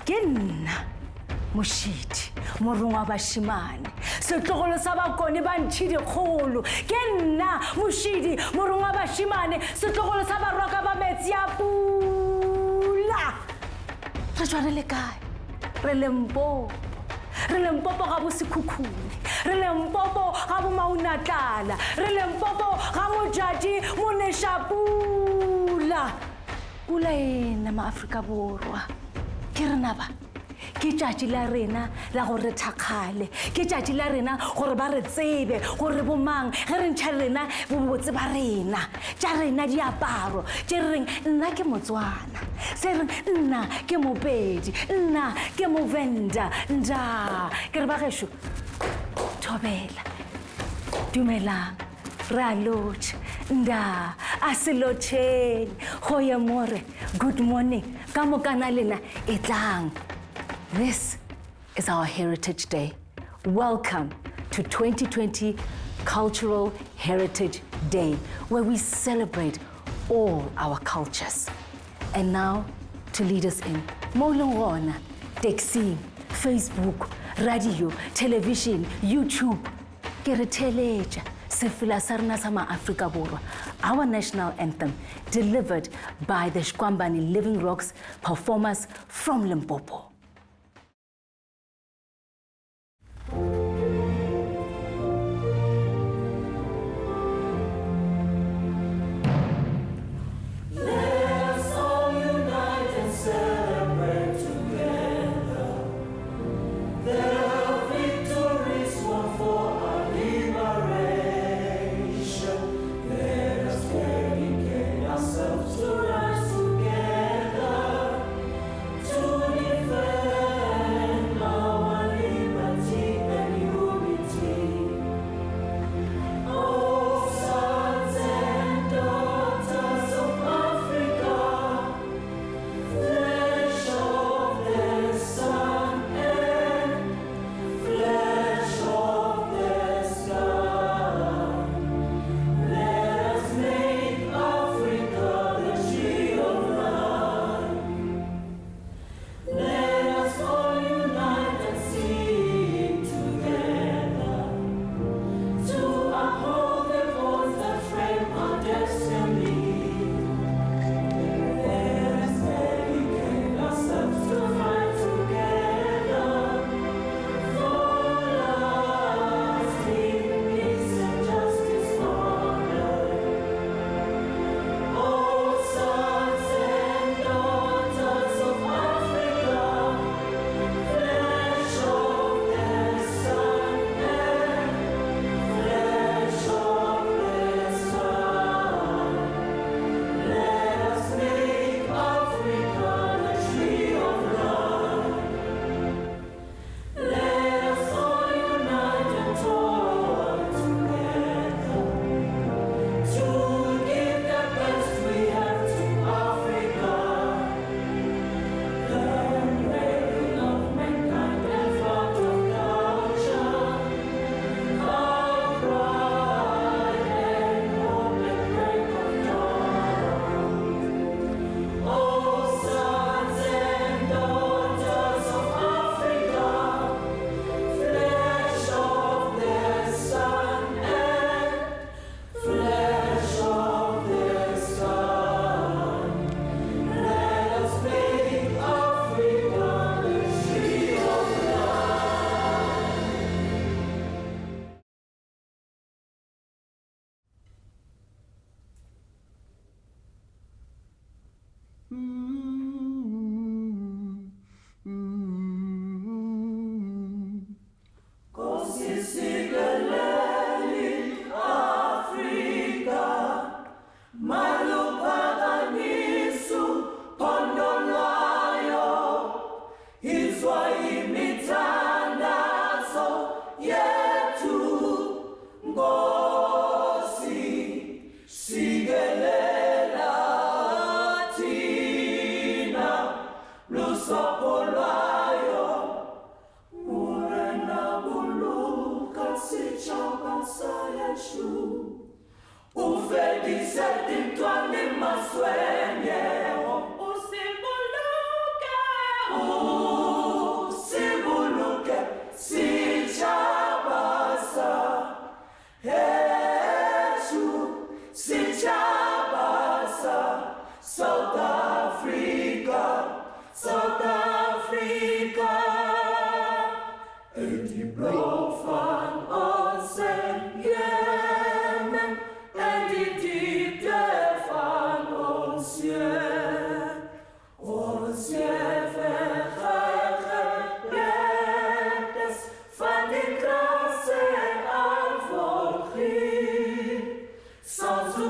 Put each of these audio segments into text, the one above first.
Kenna Mushiti morongwa bashimane setlogolo sa bakone ba ntshidi kgolo kenna Mushidi morongwa bashimane setlogolo sa baroka ba metsi a pula re tswana le kae re Limpopo ga bo sekhukhune re Limpopo ga bo maunatlala re Limpopo ga mojadi monesha pula pula ena maAfrika borwa ke rena ba ke tšatši la rena la gore thakgale ke tšatši la rena gore ba re tsebe gore bomang ge re ntšha rena bobotse ba rena tša rena diaparo tše re reng nna ke Motswana se reng nna ke Mopedi nna ke Movenda nda ke re ba gešo thobela dumelang re a lotšha nda a se lotšheng go ye more good morning ka mokana lena e tlang. This is our Heritage Day. Welcome to 2020 Cultural Heritage Day, where we celebrate all our cultures. And now, to lead us in, Molongona, Texting, Facebook, radio, television, YouTube, Kereteleja, Sefila Sarna Sama Afrika Borwa, our national anthem, delivered by the Shkwambani Living Rocks performers from Limpopo. Sueño, o se involucra. Afrika, en die blauw van ons Jemen, en die diepte van ons Heer. Ons Heer vergeet van die krasse aanvolging, songs to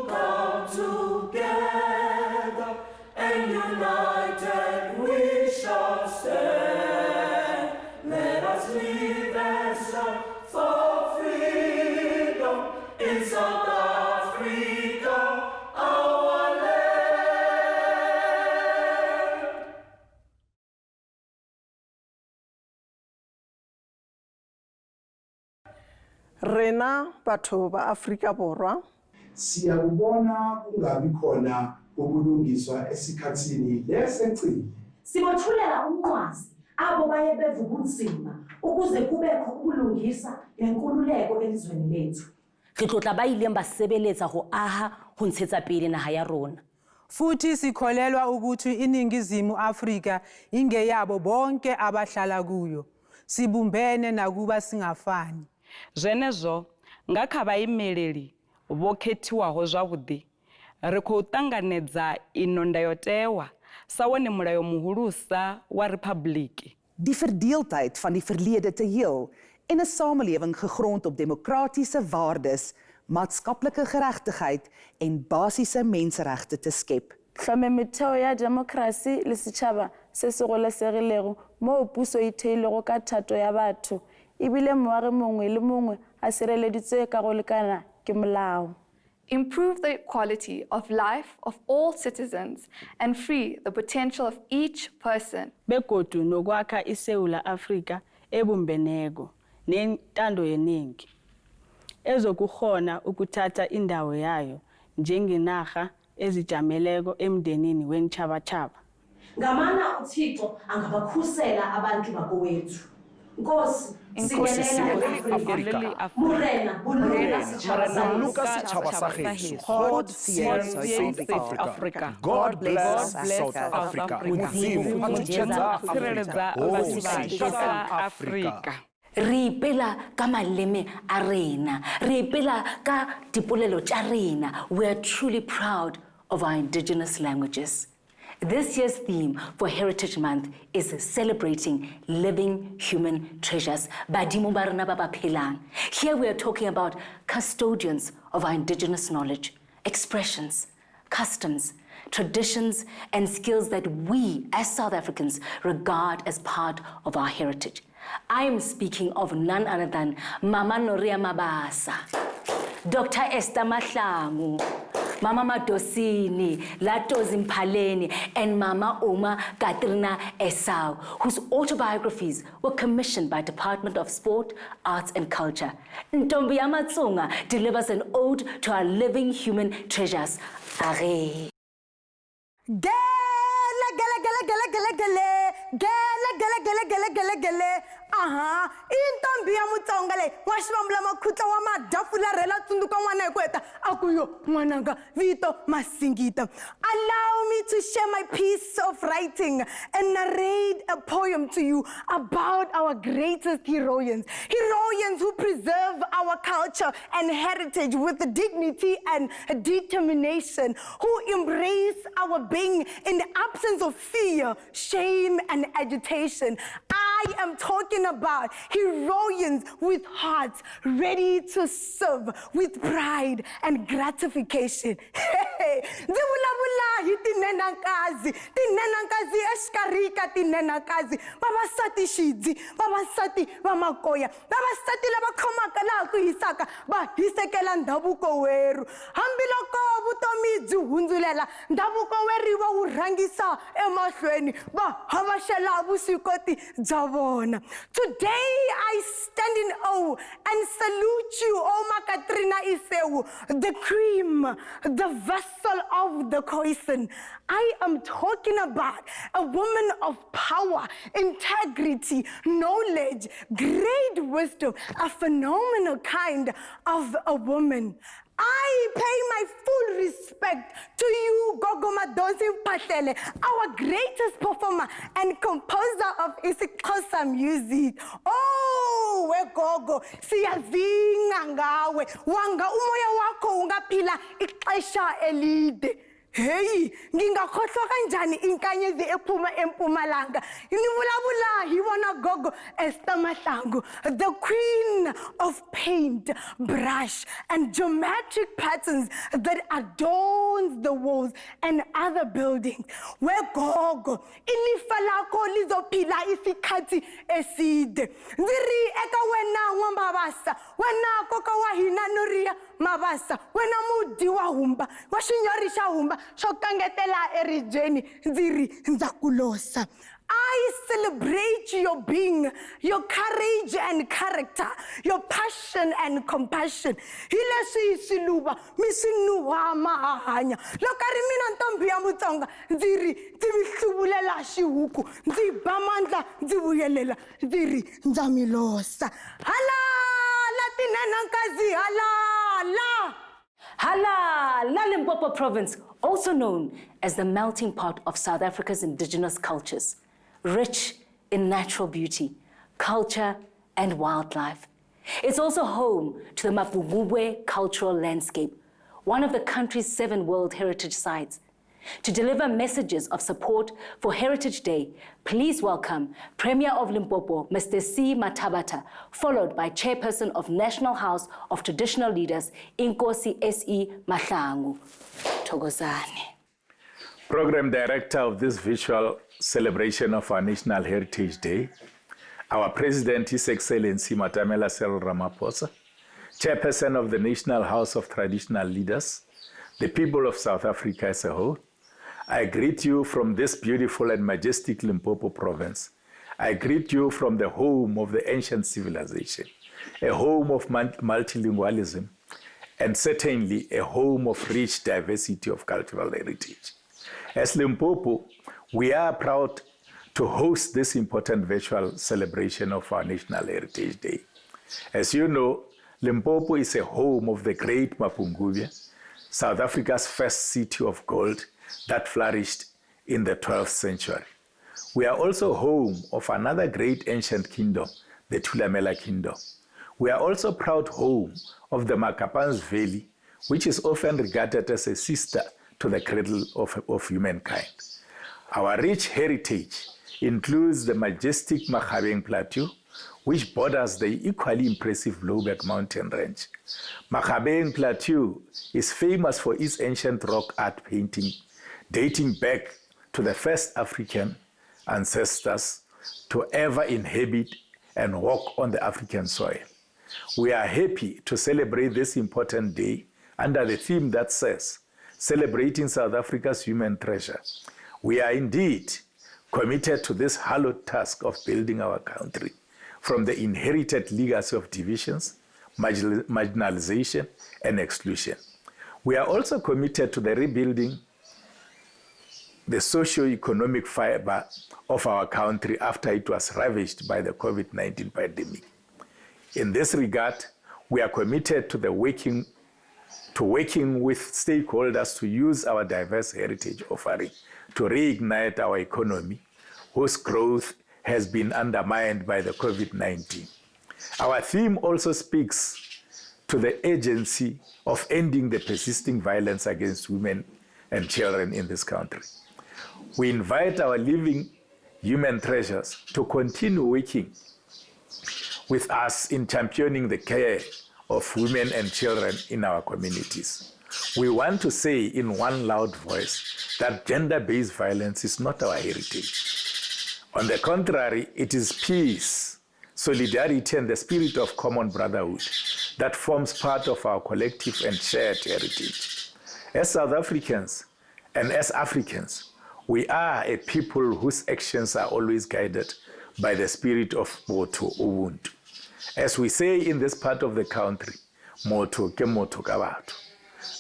come together, and united we shall stand. Let us live and strive for freedom in South Africa, our land. Rena batho ba Afrika Borwa siyakubona kungabi khona ubulungiswa esikhatsini lesecile. Sibothulela umnqwazi abo baye bevuka ubunzima ukuze kubekho ubulungisa nenkululeko elizweni lethu. Re tlotla ba ileng ba sebeletsa go aha go ntshetsa pele naga ya rona. Futhi sikholelwa ukuthi iningizimu Afrika ingeyabo bonke abahlala kuyo. Sibumbene nakuba singafani. Zwenezwo nga kha vhaimeleli vho khethiwaho zwavhuḓi ri khou ṱanganedza ino ndayotewa sa wone mulayo muhulusa wa Republiek. Die verdeeldheid van die verlede te heel en 'n samelewing gegrond op demokratiese waardes, maatskaplike geregtigheid en basiese menseregte te skep. Tlhome metheo ya demokrasi le setšhaba se se golesegilego moo puso e theilego ka thato ya batho ebile moagi mongwe le mongwe a sireleditswe ka go lekana ke molao. Improve the quality of life of all citizens and free the potential of each person. Begodu nokwakha iSewula Afrika ebumbeneko nentando yeningi ezokukhona ukuthatha indawo yayo njengenaga ezijameleko emndenini wenchabatshaba. Ngamana uThixo angabakhusela abantu bakowethu. Nkosi Sibelela Morena buluka setjhaba setjhaba sa heso. God fears South Africa. God bless South Africa. Mudzimu Sireledza vhasi vha Afrika. Re ipela ka maleme a rena, re ipela ka dipolelo tša rena. We are truly proud of our indigenous languages. This year's theme for Heritage Month is celebrating living human treasures. Badimo ba rena ba ba phelang. Here we are talking about custodians of our indigenous knowledge, expressions, customs, traditions, and skills that we as South Africans regard as part of our heritage. I am speaking of none other than Mama Noria Mabasa, Dr. Esther Mahlangu, Mama Madosini, Lato Zimpaleni, and Mama Uma Katrina Esau, whose autobiographies were commissioned by Department of Sport, Arts and Culture. Ntombi Yamatsonga delivers an ode to our living human treasures. Are. Aha, intombi ya Mutsonga le wa xivambula makhutla wa madafula rela tsundzuka n'wana hi ku heta akuyo n'wananga vito Masingita. Allow me to share my piece of writing and narrate a poem to you about our greatest heroines who preserve our culture and heritage with dignity and determination, who embrace our being in the absence of fear, shame, and agitation. I am talking about heroines with hearts ready to serve with pride and gratification. Ndivulavula hi tinenankazi exikarhi ka tinenankazi, vavasati xidzi, vavasati va makoya, vavasati lava khomaka laha ku hisaka va hisekela ndhavuko weru. Hambiloko vutomi byi hundzulela, ndhavuko weriwa wu rhangisa emahlweni va havasela vuswikoti bya vona. Today I stand in awe and salute you, Oma Katrina Iseu, the cream, the vessel of the Khoisan. I am talking about a woman of power, integrity, knowledge, great wisdom, a phenomenal kind of a woman. I pay my full respect to you, Gogo Madonsi Mphahlele, our greatest performer and composer of isiXhosa music. Oh, wegogo, siyazinga ngawe, wanga umoya wakho ungaphila ixesha elide. Hey, ngingakhohlwa kanjani inkanyezi ephuma eMpumalanga. Nivulabula yibona Gogo Esther Mahlangu, the queen of paint, brush and geometric patterns that adorns the walls and other buildings. Where Gogo ilifa lakho lizophila isikhathi eside. Ndiri eka wena ngwambabasa, wena koka wa hina Nuria Mabasa, wena mudi wa humba, wa shinyorisha humba. Shokangetela erijeni nziri nzakulosa. I celebrate your being, your courage and character, your passion and compassion. Hile siluba misinuwa mahanya. Lokari mina ntombi ya Mutsonga nziri nzimihlubulela shihuku nzibamandla nzibuyelela nziri nzamilosa. Hala latinena nkazi hala la. Hala, La Limpopo province, also known as the melting pot of South Africa's indigenous cultures, rich in natural beauty, culture, and wildlife. It's also home to the Mapungubwe cultural landscape, one of the country's 7 World Heritage Sites. To deliver messages of support for Heritage Day, please welcome Premier of Limpopo, Mr. C. Mathabata, followed by Chairperson of National House of Traditional Leaders, Inkosi S.E. Mahlangu. Thokozani. Program Director of this virtual celebration of our National Heritage Day, our President, His Excellency Matamela Cyril Ramaphosa, Chairperson of the National House of Traditional Leaders, the people of South Africa as a whole, I greet you from this beautiful and majestic Limpopo province. I greet you from the home of the ancient civilization, a home of multilingualism, and certainly a home of rich diversity of cultural heritage. As Limpopo, we are proud to host this important virtual celebration of our National Heritage Day. As you know, Limpopo is a home of the great Mapungubwe, South Africa's first city of gold that flourished in the 12th century. We are also home of another great ancient kingdom, the Thulamela Kingdom. We are also proud home of the Makapans Valley, which is often regarded as a sister to the cradle of humankind. Our rich heritage includes the majestic Makgabeng Plateau, which borders the equally impressive Louwberg mountain range. Makgabeng Plateau is famous for its ancient rock art painting, dating back to the first African ancestors to ever inhabit and walk on the African soil. We are happy to celebrate this important day under the theme that says, Celebrating South Africa's Human Treasure. We are indeed committed to this hallowed task of building our country from the inherited legacy of divisions, marginalization, and exclusion. We are also committed to the rebuilding the socio-economic fiber of our country after it was ravaged by the COVID-19 pandemic. In this regard, we are committed to working with stakeholders to use our diverse heritage offering to reignite our economy, whose growth has been undermined by the COVID-19. Our theme also speaks to the urgency of ending the persisting violence against women and children in this country. We invite our living human treasures to continue working with us in championing the care of women and children in our communities. We want to say in one loud voice that gender-based violence is not our heritage. On the contrary, it is peace, solidarity, and the spirit of common brotherhood that forms part of our collective and shared heritage. As South Africans and as Africans, we are a people whose actions are always guided by the spirit of Motho Ubuntu. As we say in this part of the country, Motho ke motho ka batho.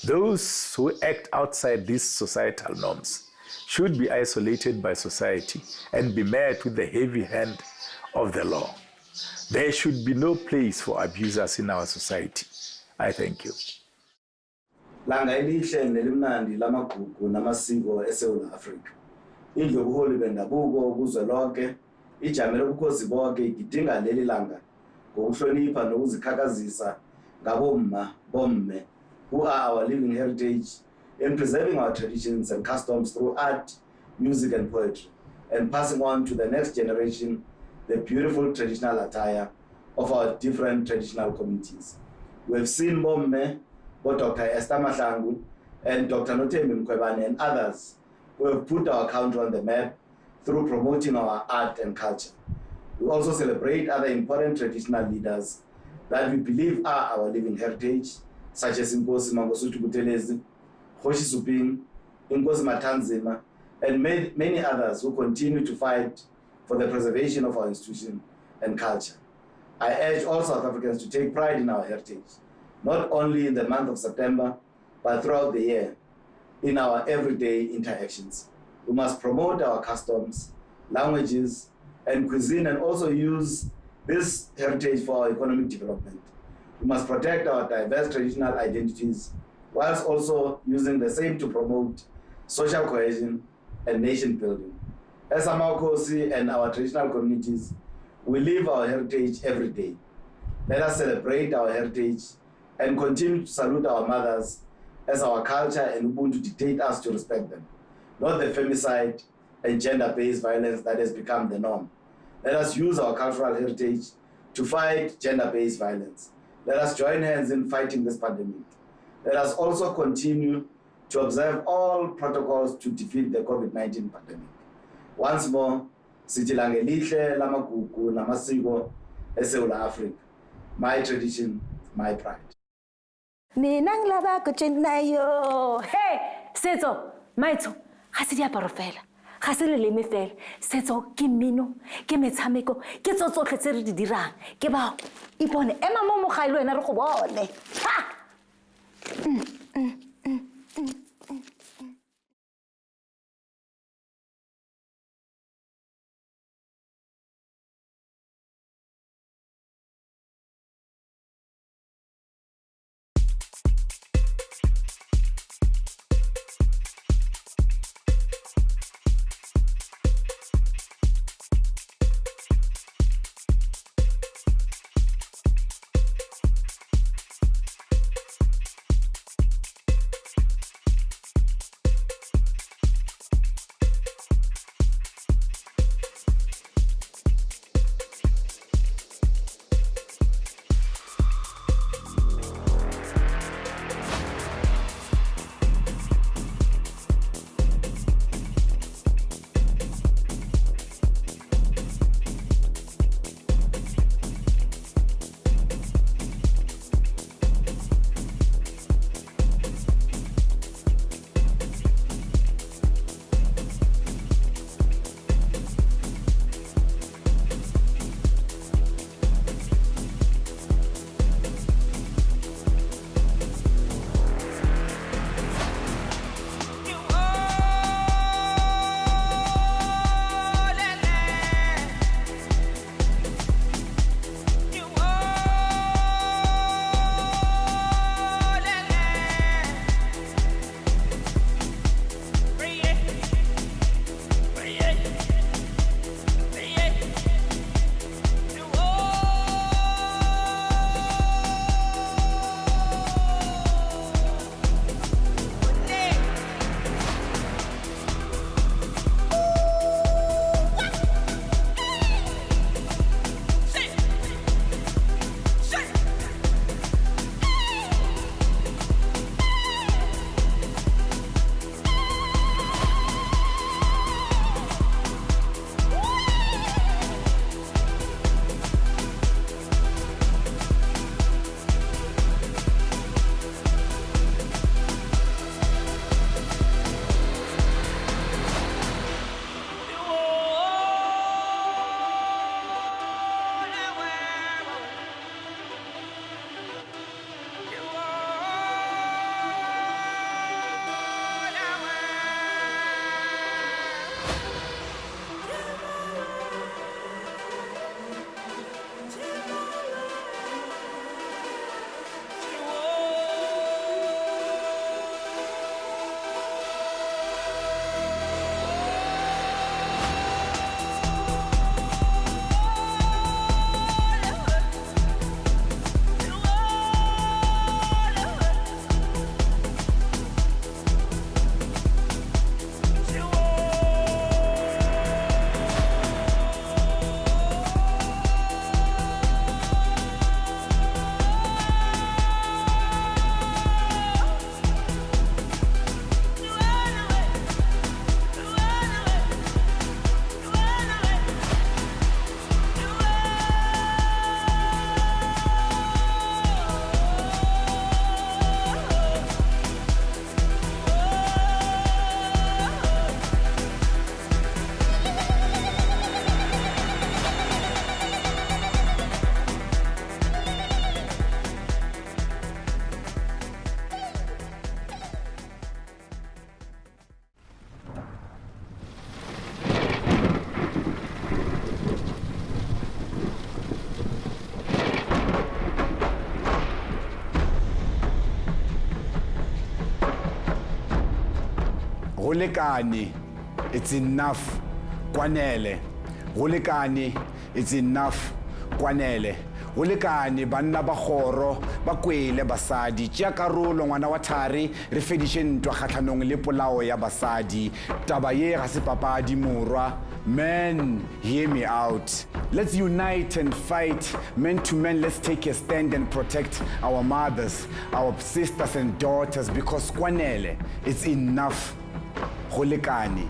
Those who act outside these societal norms should be isolated by society and be met with the heavy hand of the law. There should be no place for abusers in our society. I thank you. langa elihle nelimnandi lamagugu namasiko eSouth Africa. Indlu yobuholi bendabuko kuzwelonke ijamele ubukhosi bonke igidinga leli langa ngokuhlonipha nokuzikhakhazisa ngabomma bomme who are our living heritage in preserving our traditions and customs through art, music and poetry, and passing on to the next generation the beautiful traditional attire of our different traditional communities. We have seen bomme, both Dr. Esther Mahlangu and Dr. Nothembi Mkhwebane and others who have put our country on the map through promoting our art and culture. We also celebrate other important traditional leaders that we believe are our living heritage, such as Inkosi Mangosuthu Buthelezi, Kgoshi Suping, Inkosi Matanzima, and many others who continue to fight for the preservation of our institution and culture. I urge all South Africans to take pride in our heritage, not only in the month of September, but throughout the year, in our everyday interactions. We must promote our customs, languages, and cuisine, and also use this heritage for our economic development. We must protect our diverse traditional identities, whilst also using the same to promote social cohesion and nation building. As Amakosi and our traditional communities, we live our heritage every day. Let us celebrate our heritage and continue to salute our mothers as our culture and Ubuntu dictate us to respect them, not the femicide and gender-based violence that has become the norm. Let us use our cultural heritage to fight gender-based violence. Let us join hands in fighting this pandemic. Let us also continue to observe all protocols to defeat the COVID-19 pandemic. Once more, sithi langa elihle lamagugu namasiko eSouth Africa. My tradition, my pride. Mina ngilaba go tsenayo. Hey, setso, maitso, ga se diaparo fela. Ga se leleme fela. Setso ke mmino, ke metshameko, ke tsotlhe tse re di dirang. Ke bao ipone ema mo mogai le wena re go bone. Ha! Golekani, it's enough. Kwanele. Golekani, it's enough. Kwanele. Golekani banna ba khoro ba kwele basadi tja karolo ngwana wa thari re fedishe ntwa khatlhanong le polao ya basadi taba ye ga se papadi morwa. Men, hear me out. Let's unite and fight. Men to men, let's take a stand and protect our mothers, our sisters and daughters, because kwanele, it's enough. Golekani.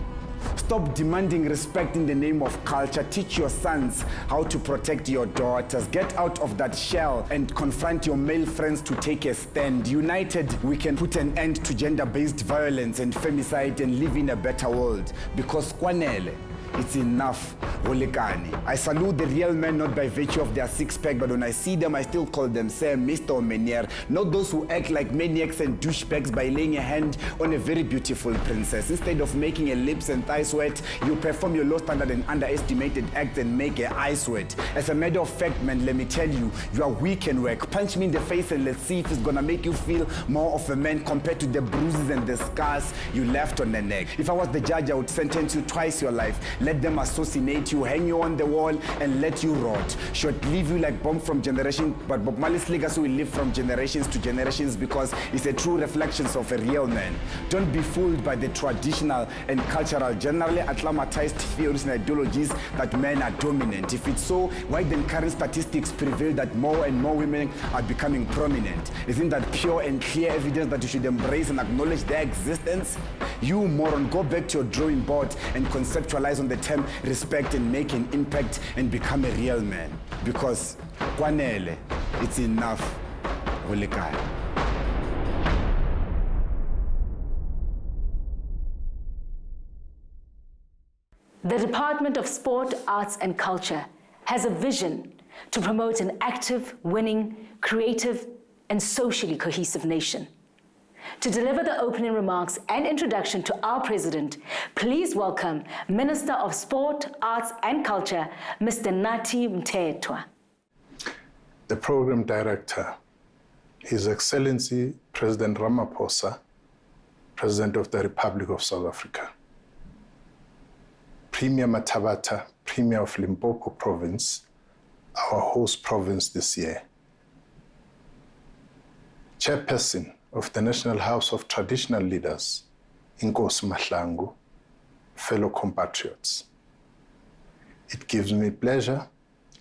Stop demanding respect in the name of culture. Teach your sons how to protect your daughters. Get out of that shell and confront your male friends to take a stand. United, we can put an end to gender-based violence and femicide and live in a better world. Because kwanele, it's enough. Golekani. I salute the real men not by virtue of their six-pack, but when I see them, I still call them Sir, Mr. or Menier. Not those who act like maniacs and douchebags by laying a hand on a very beautiful princess. Instead of making a lips and thigh sweat, you perform your low standard and underestimated acts and make an eye sweat. As a matter of fact, man, let me tell you, you are weak and weak. Punch me in the face and let's see if it's gonna make you feel more of a man compared to the bruises and the scars you left on the neck. If I was the judge, I would sentence you twice your life. Let them assassinate you, hang you on the wall, and let you rot. Should leave you like bomb from generation, but Bob Marley's legacy will live from generations to generations because it's a true reflection of a real man. Don't be fooled by the traditional and cultural, generally acclimatized theories and ideologies that men are dominant. If it's so, why then current statistics prevail that more and more women are becoming prominent? Isn't that pure and clear evidence that you should embrace and acknowledge their existence? You moron, go back to your drawing board and conceptualize on the term respect and make an impact and become a real man. Because kwanele, it's enough. Golekani. The Department of Sport, Arts and Culture has a vision to promote an active, winning, creative, and socially cohesive nation. To deliver the opening remarks and introduction to our president, please welcome Minister of Sport, Arts and Culture, Mr. Nathi Mthethwa. The Program Director, His Excellency President Ramaphosa, President of the Republic of South Africa. Premier Mathabata, Premier of Limpopo Province, our host province this year. Chairperson of the National House of Traditional Leaders, Inkosi Mahlangu, fellow compatriots. It gives me pleasure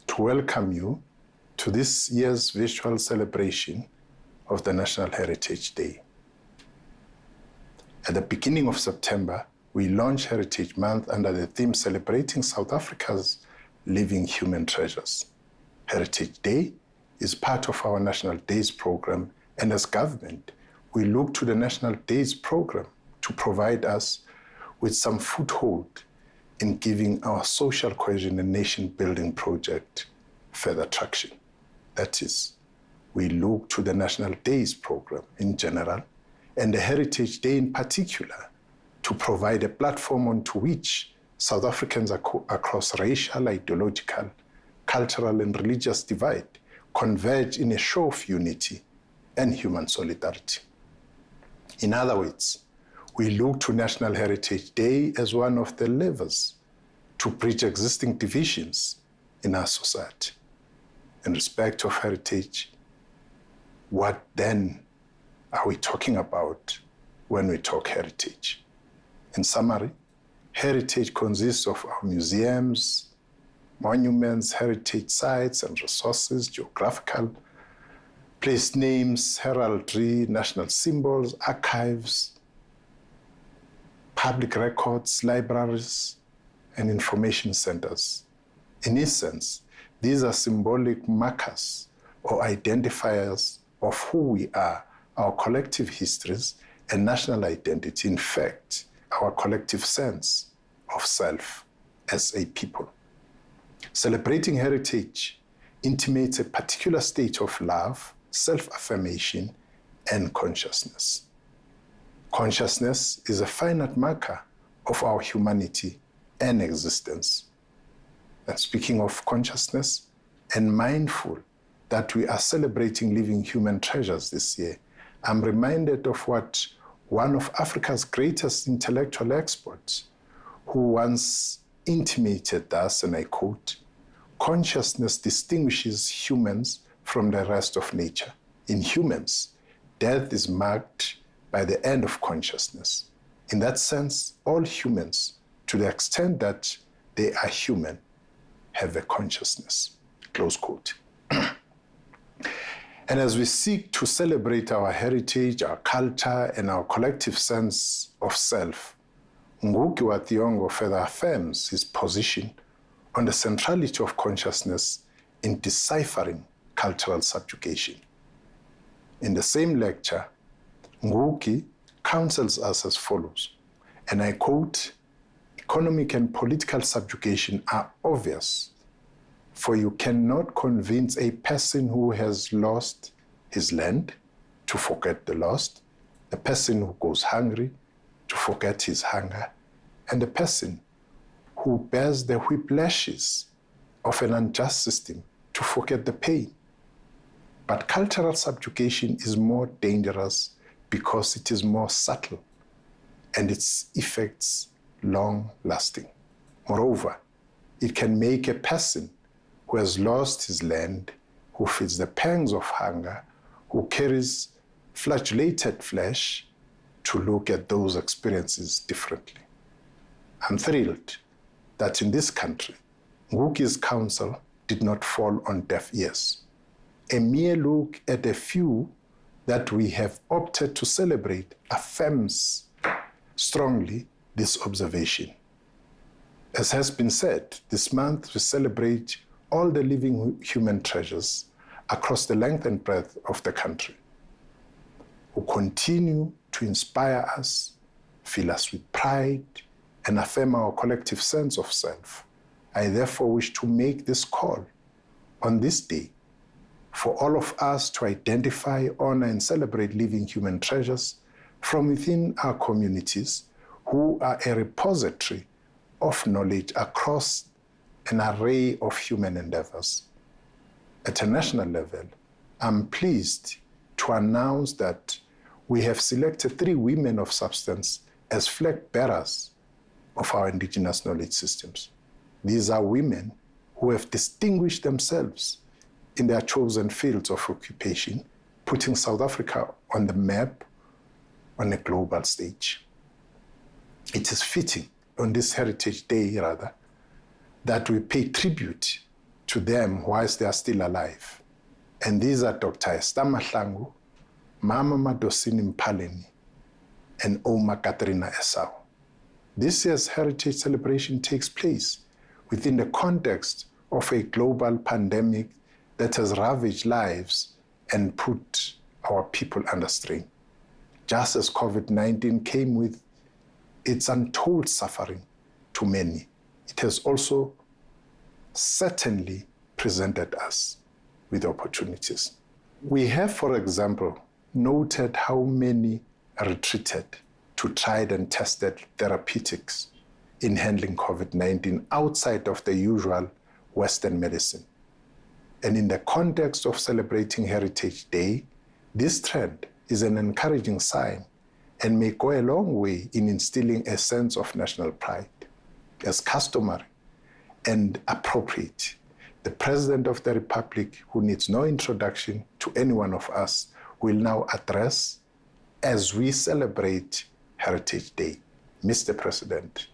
to welcome you to this year's virtual celebration of the National Heritage Day. At the beginning of September, we launched Heritage Month under the theme celebrating South Africa's living human treasures. Heritage Day is part of our National Days program, and as government, we look to the National Days program to provide us with some foothold in giving our social cohesion and nation-building project further traction. That is, we look to the National Days program in general, and the Heritage Day in particular, to provide a platform onto which South Africans across racial, ideological, cultural, and religious divide converge in a show of unity and human solidarity. In other words, we look to National Heritage Day as one of the levers to bridge existing divisions in our society. In respect of heritage, what then are we talking about when we talk heritage? In summary, heritage consists of our museums, monuments, heritage sites and resources, geographical place names, heraldry, national symbols, archives, public records, libraries, and information centers. In essence, these are symbolic markers or identifiers of who we are, our collective histories and national identity, in fact, our collective sense of self as a people. Celebrating heritage intimates a particular state of love, self-affirmation, and consciousness. Consciousness is a finite marker of our humanity and existence. And speaking of consciousness, and mindful that we are celebrating living human treasures this year, I'm reminded of what one of Africa's greatest intellectual experts, who once intimated us, and I quote, "Consciousness distinguishes humans from the rest of nature. In humans, death is marked by the end of consciousness. In that sense, all humans, to the extent that they are human, have a consciousness," close quote. And as we seek to celebrate our heritage, our culture, and our collective sense of self, Ngugi wa Thiong'o further affirms his position on the centrality of consciousness in deciphering cultural subjugation. In the same lecture, Ngugi counsels us as follows, and I quote, "Economic and political subjugation are obvious, for you cannot convince a person who has lost his land to forget the lost, a person who goes hungry to forget his hunger, and a person who bears the whiplashes of an unjust system to forget the pain. But cultural subjugation is more dangerous because it is more subtle and its effects long-lasting. Moreover, it can make a person who has lost his land, who feels the pangs of hunger, who carries flagellated flesh, to look at those experiences differently. I'm thrilled that in this country, Ngugi's counsel did not fall on deaf ears. A mere look at a few that we have opted to celebrate affirms strongly this observation. As has been said, this month we celebrate all the living human treasures across the length and breadth of the country, who continue to inspire us, fill us with pride, and affirm our collective sense of self. I therefore wish to make this call on this day for all of us to identify, honor, and celebrate living human treasures from within our communities who are a repository of knowledge across an array of human endeavors. At a national level, I'm pleased to announce that we have selected 3 women of substance as flag bearers of our indigenous knowledge systems. These are women who have distinguished themselves in their chosen fields of occupation, putting South Africa on the map on a global stage. It is fitting on this Heritage Day, rather, that we pay tribute to them whilst they are still alive. And these are Dr. Esther Mahlangu, Mama Madosini Mpaleni, and Oma Katrina Esau. This year's Heritage Celebration takes place within the context of a global pandemic that has ravaged lives and put our people under strain. Just as COVID-19 came with its untold suffering to many, it has also certainly presented us with opportunities. We have, for example, noted how many retreated to tried and tested therapeutics in handling COVID-19 outside of the usual Western medicine. And in the context of celebrating Heritage Day, this trend is an encouraging sign and may go a long way in instilling a sense of national pride. As customary and appropriate, the President of the Republic, who needs no introduction to any one of us, will now address as we celebrate Heritage Day. Mr. President,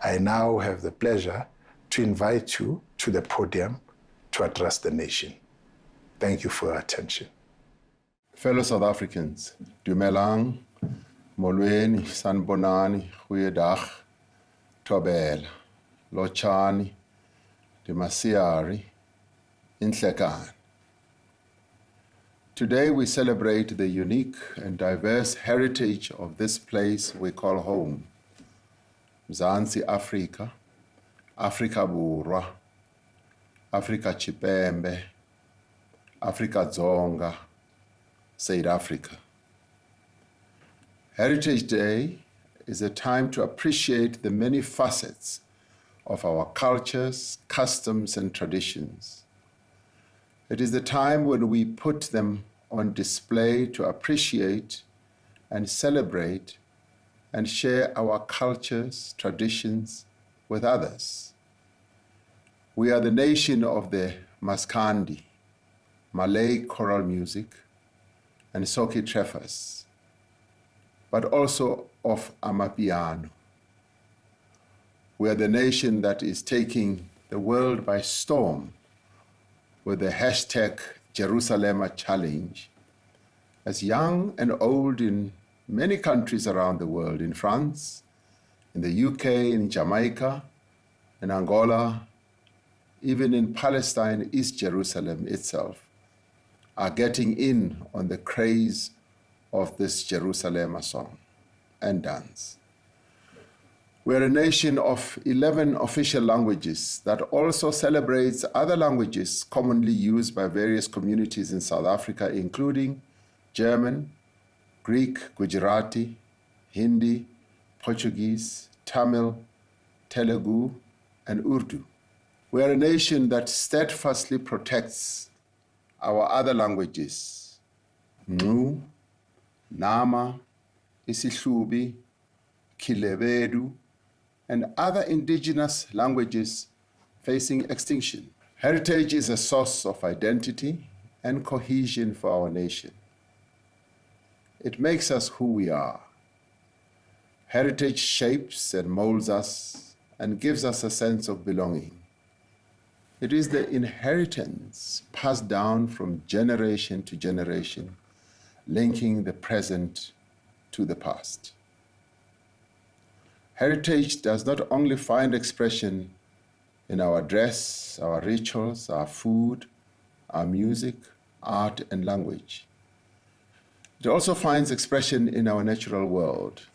I now have the pleasure to invite you to the podium to address the nation. Thank you for your attention. Fellow South Africans, dumelang, molweni, sanbonani, goeiedag, thobela, lotshani, dimasiari, inhlekani. Today we celebrate the unique and diverse heritage of this place we call home, Mzansi Africa, Africa Burwa, Africa Chipembe, Africa Dzonga, South Africa. Heritage Day is a time to appreciate the many facets of our cultures, customs, and traditions. It is the time when we put them on display to appreciate and celebrate and share our cultures, traditions with others. We are the nation of the Maskandi, Malay choral music, and Soki Treffers, but also of Amapiano. We are the nation that is taking the world by storm with the hashtag Jerusalem Challenge, as young and old in many countries around the world, in France, in the UK, in Jamaica, in Angola, even in Palestine, East Jerusalem itself, are getting in on the craze of this Jerusalem song and dance. We're a nation of 11 official languages that also celebrates other languages commonly used by various communities in South Africa, including German, Greek, Gujarati, Hindi, Portuguese, Tamil, Telugu, and Urdu. We are a nation that steadfastly protects our other languages, Ngqu, Nama, isiHlubi, Kilebedu, and other indigenous languages facing extinction. Heritage is a source of identity and cohesion for our nation. It makes us who we are. Heritage shapes and molds us and gives us a sense of belonging. It is the inheritance passed down from generation to generation, linking the present to the past. Heritage does not only find expression in our dress, our rituals, our food, our music, art, and language. It also finds expression in our natural world.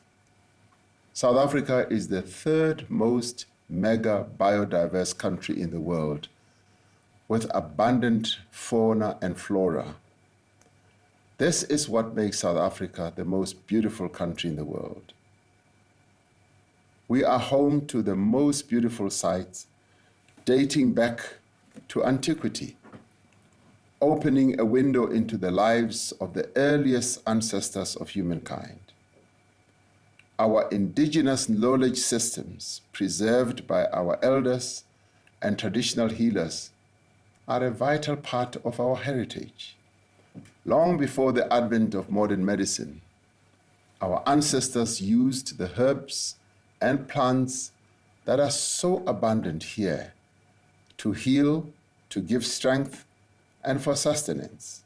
South Africa is the third most mega biodiverse country in the world, with abundant fauna and flora. This is what makes South Africa the most beautiful country in the world. We are home to the most beautiful sites dating back to antiquity, opening a window into the lives of the earliest ancestors of humankind. Our indigenous knowledge systems, preserved by our elders and traditional healers, are a vital part of our heritage. Long before the advent of modern medicine, our ancestors used the herbs and plants that are so abundant here to heal, to give strength, and for sustenance.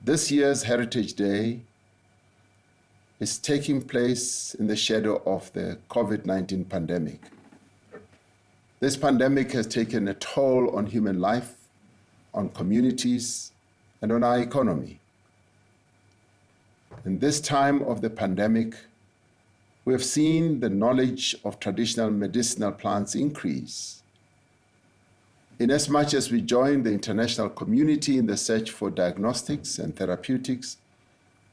This year's Heritage Day is taking place in the shadow of the COVID-19 pandemic. This pandemic has taken a toll on human life, on communities, and on our economy. In this time of the pandemic, we have seen the knowledge of traditional medicinal plants increase. Inasmuch as we join the international community in the search for diagnostics and therapeutics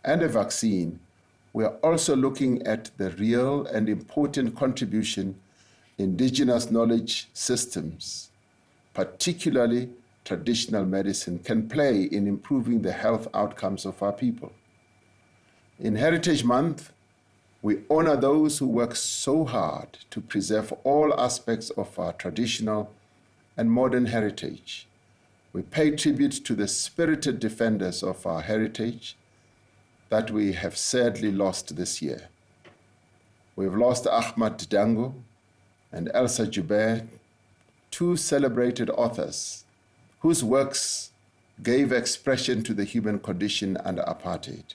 and a vaccine, we are also looking at the real and important contribution indigenous knowledge systems, particularly traditional medicine, can play in improving the health outcomes of our people. In Heritage Month, we honor those who work so hard to preserve all aspects of our traditional and modern heritage. We pay tribute to the spirited defenders of our heritage that we have sadly lost this year. We've lost Ahmad Dango and Elsa Joubert, two celebrated authors whose works gave expression to the human condition under apartheid.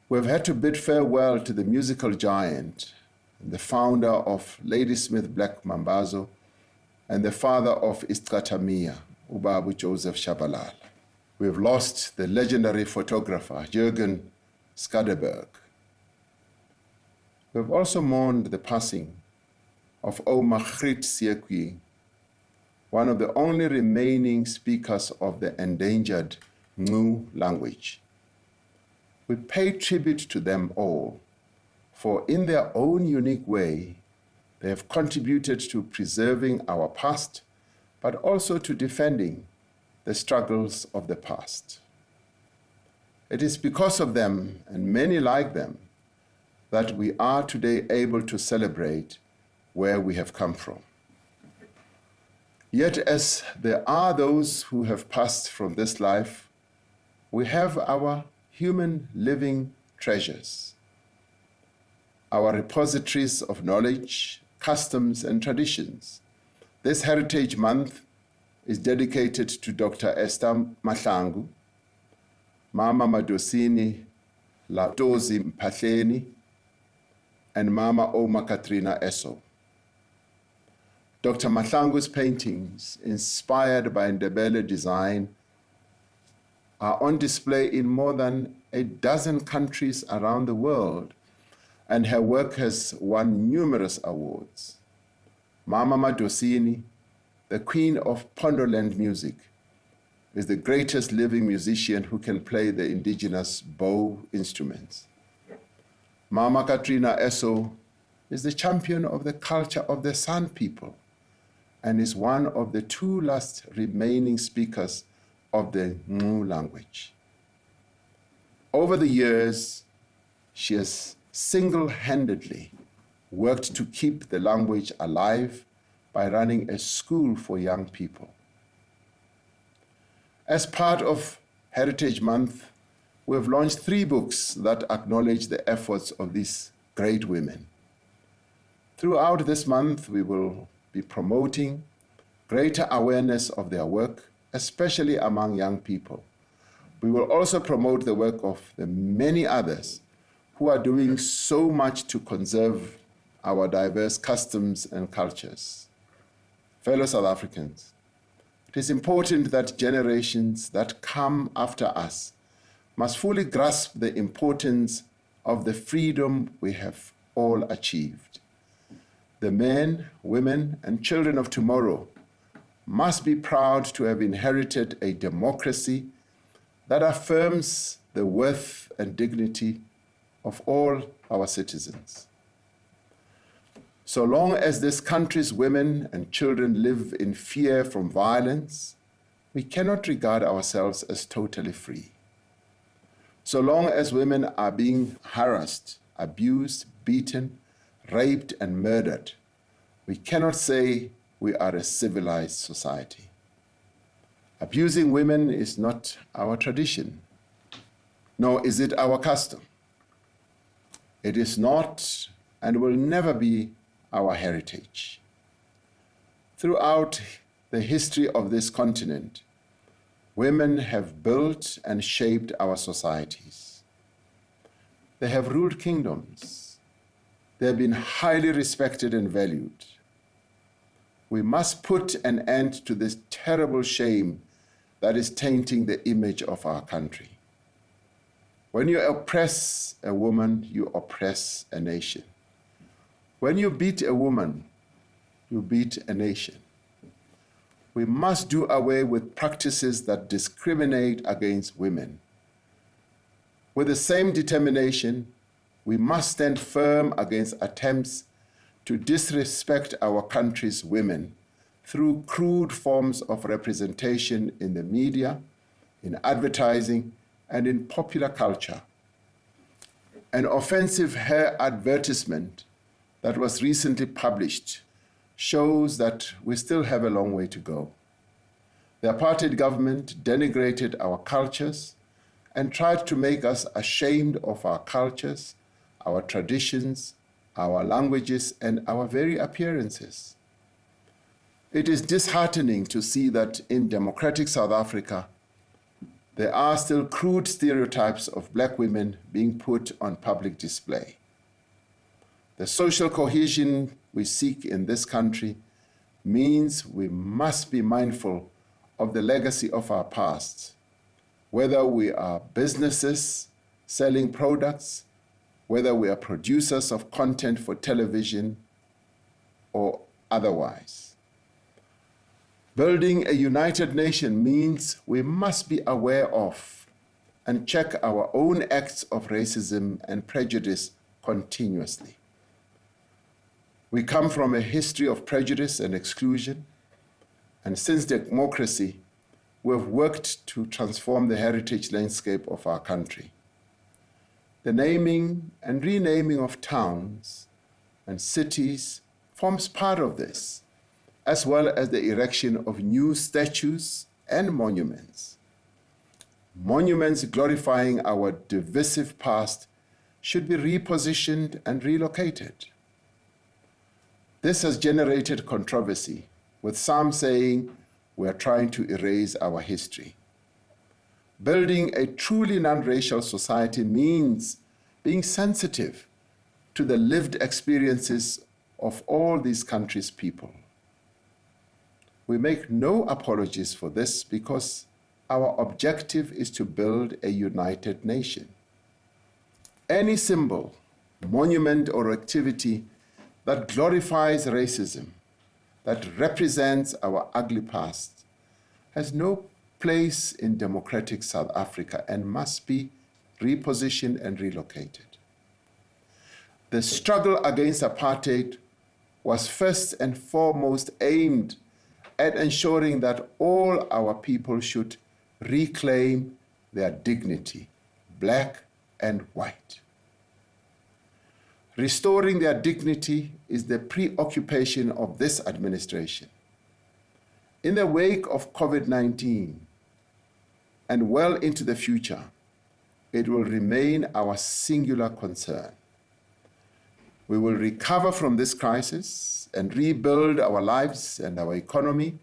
We've had to bid farewell to the musical giant, the founder of Ladysmith Black Mambazo, and the father of Istratamia, Ubabu Joseph Shabalala. We've lost the legendary photographer, Jürgen Skadeberg. We've also mourned the passing of Omagrit Siekwi, one of the only remaining speakers of the endangered Ngqu language. We pay tribute to them all, for in their own unique way, they have contributed to preserving our past, but also to defending the struggles of the past. It is because of them and many like them that we are today able to celebrate where we have come from. Yet as there are those who have passed from this life, we have our human living treasures, our repositories of knowledge, customs, and traditions. This Heritage Month is dedicated to Dr. Esther Mahlangu, Mama Madosini Latozi Mphahleni, and Mama Oma Katrina Eso. Dr. Mahlangu's paintings, inspired by Ndebele design, are on display in more than a dozen countries around the world, and her work has won numerous awards. Mama Madosini, the queen of Pondoland music, is the greatest living musician who can play the indigenous bow instruments. Mama Katrina Eso is the champion of the culture of the San people and is one of the 2 last remaining speakers of the Ngu language. Over the years, she has single-handedly worked to keep the language alive by running a school for young people. As part of Heritage Month, we have launched 3 books that acknowledge the efforts of these great women. Throughout this month, we will be promoting greater awareness of their work, especially among young people. We will also promote the work of the many others who are doing so much to conserve our diverse customs and cultures. Fellow South Africans, it is important that generations that come after us must fully grasp the importance of the freedom we have all achieved. The men, women, and children of tomorrow must be proud to have inherited a democracy that affirms the worth and dignity of all our citizens. So long as this country's women and children live in fear from violence, we cannot regard ourselves as totally free. So long as women are being harassed, abused, beaten, raped, and murdered, we cannot say we are a civilized society. Abusing women is not our tradition, nor is it our custom. It is not and will never be our heritage. Throughout the history of this continent, women have built and shaped our societies. They have ruled kingdoms. They have been highly respected and valued. We must put an end to this terrible shame that is tainting the image of our country. When you oppress a woman, you oppress a nation. When you beat a woman, you beat a nation. We must do away with practices that discriminate against women. With the same determination, we must stand firm against attempts to disrespect our country's women through crude forms of representation in the media, in advertising, and in popular culture. An offensive hair advertisement that was recently published shows that we still have a long way to go. The apartheid government denigrated our cultures and tried to make us ashamed of our cultures, our traditions, our languages, and our very appearances. It is disheartening to see that in democratic South Africa, there are still crude stereotypes of Black women being put on public display. The social cohesion we seek in this country means we must be mindful of the legacy of our past, whether we are businesses selling products, whether we are producers of content for television or otherwise. Building a united nation means we must be aware of and check our own acts of racism and prejudice continuously. We come from a history of prejudice and exclusion, and since democracy, we have worked to transform the heritage landscape of our country. The naming and renaming of towns and cities forms part of this, as well as the erection of new statues and monuments. Monuments glorifying our divisive past should be repositioned and relocated. This has generated controversy, with some saying we are trying to erase our history. Building a truly non-racial society means being sensitive to the lived experiences of all these countries' people. We make no apologies for this because our objective is to build a united nation. Any symbol, monument, or activity that glorifies racism, that represents our ugly past, has no place in democratic South Africa and must be repositioned and relocated. The struggle against apartheid was first and foremost aimed at ensuring that all our people should reclaim their dignity, black and white. Restoring their dignity is the preoccupation of this administration. In the wake of COVID-19 and well into the future, it will remain our singular concern. We will recover from this crisis and rebuild our lives and our economy.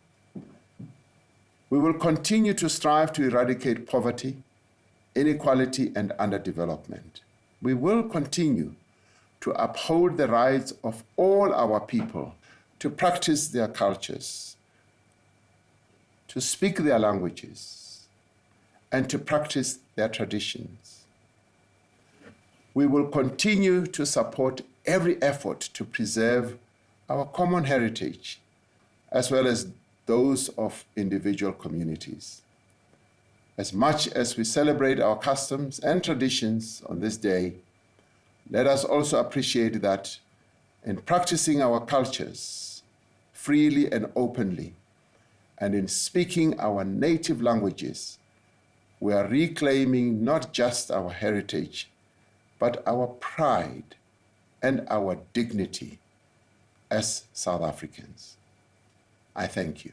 We will continue to strive to eradicate poverty, inequality, and underdevelopment. We will continue to uphold the rights of all our people to practice their cultures, to speak their languages, and to practice their traditions. We will continue to support every effort to preserve our common heritage, as well as those of individual communities. As much as we celebrate our customs and traditions on this day, let us also appreciate that in practicing our cultures freely and openly, and in speaking our native languages, we are reclaiming not just our heritage, but our pride and our dignity as South Africans. I thank you.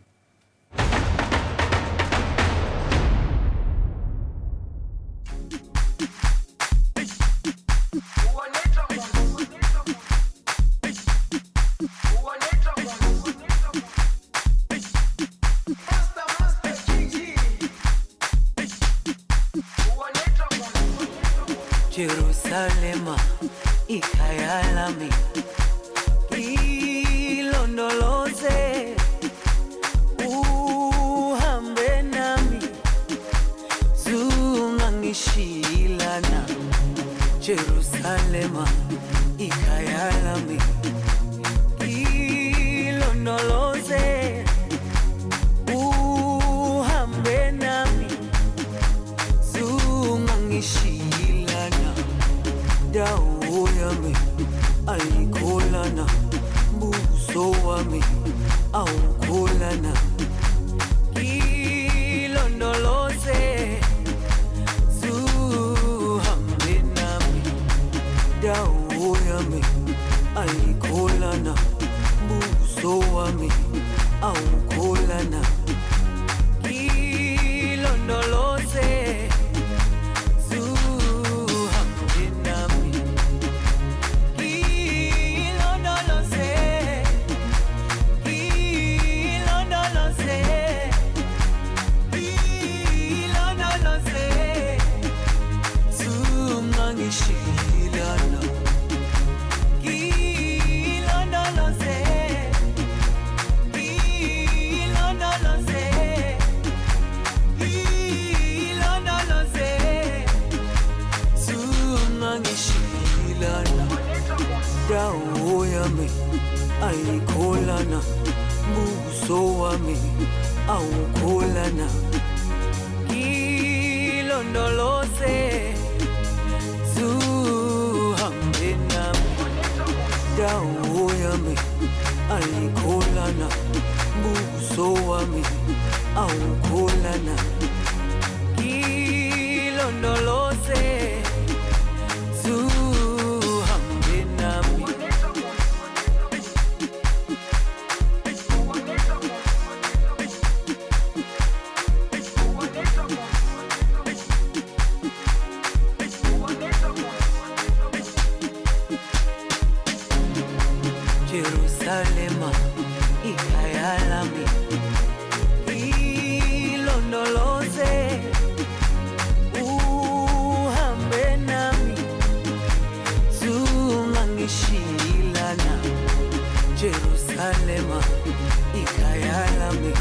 Jerusalema, ikhaya lami, ilondoloze, uhambe nami, zungangishilana. Jerusalema, ikhaya lami, ilondoloze, uhambe nami, zungangishilana. Dawo yami ayikholana, buso wami awukholana. Ilondoloze, zuhambe nami. Dawo yami ayikholana, buso wami awukholana. Ilondoloze, dawo yami ayikholana, buso wami awukholana. Ilondoloze, zuhambe nami. Dawo yami ayikholana, buso wami awukholana ilondoloze zuhambe nami Jerusalema ikhaya lami ilondoloze uhambe nami zungangishilana Jerusalema ikhaya lami